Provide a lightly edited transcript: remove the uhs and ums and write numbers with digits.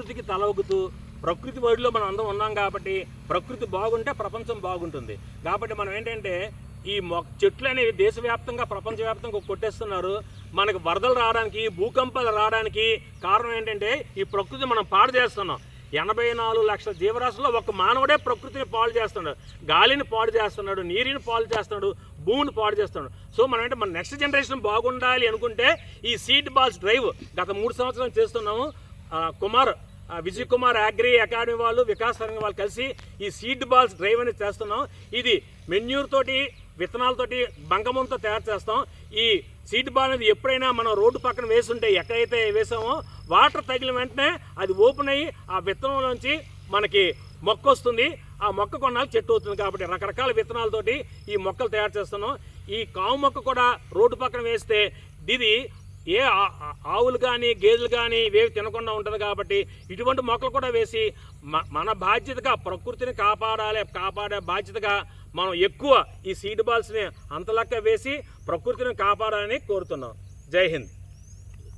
ప్రకృతికి తలవగుతూ ప్రకృతి ఒడిలో మనం అందరం ఉన్నాం కాబట్టి ప్రకృతి బాగుంటే ప్రపంచం బాగుంటుంది. కాబట్టి మనం ఏంటంటే ఈ చెట్లు అనేవి దేశవ్యాప్తంగా ప్రపంచవ్యాప్తంగా కొట్టేస్తున్నారు. మనకు వరదలు రావడానికి, భూకంపాలు రావడానికి కారణం ఏంటంటే ఈ ప్రకృతి మనం పాడు చేస్తున్నాం. 84 లక్షల జీవరాశుల్లో ఒక మానవుడే ప్రకృతిని పాడు చేస్తున్నాడు, గాలిని పాడు చేస్తున్నాడు, నీరుని పాడు చేస్తున్నాడు, భూమిని పాడు చేస్తున్నాడు. సో మనం అంటే మన నెక్స్ట్ జనరేషన్ బాగుండాలి అనుకుంటే ఈ సీడ్ బాల్స్ డ్రైవ్ గత 3 సంవత్సరాలు చేస్తున్నాము. విజయ్ కుమార్ అగ్రి అకాడమీ వాళ్ళు, వికాస్ రంగం వాళ్ళు కలిసి ఈ సీడ్ బాల్స్ డ్రైవ్ అనేది చేస్తున్నాం. ఇది మెన్యూర్ తోటి, విత్తనాలతోటి, బంకమంతో తయారు చేస్తాం. ఈ సీడ్ బాల్ అనేది ఎప్పుడైనా మనం రోడ్డు పక్కన వేసుంటే ఎక్కడైతే వేసామో వాటర్ తగిలిన వెంటనే అది ఓపెన్ అయ్యి ఆ విత్తనంలోంచి మనకి మొక్క వస్తుంది. ఆ మొక్క కొన్నాళ్ళు చెట్టు అవుతుంది. కాబట్టి రకరకాల విత్తనాలతోటి ఈ మొక్కలు తయారు చేస్తున్నాం. ఈ కావు మొక్క కూడా రోడ్డు పక్కన వేస్తే ఇది ఏ ఆవులు కానీ గేదెలు కానీ ఇవేవి తినకుండా ఉంటుంది. కాబట్టి ఇటువంటి మొక్కలు కూడా వేసి మన బాధ్యతగా ప్రకృతిని కాపాడే బాధ్యతగా మనం ఎక్కువ ఈ సీడ్ బాల్స్ని అంతలక్క వేసి ప్రకృతిని కాపాడాలని కోరుతున్నాం. జై హింద్.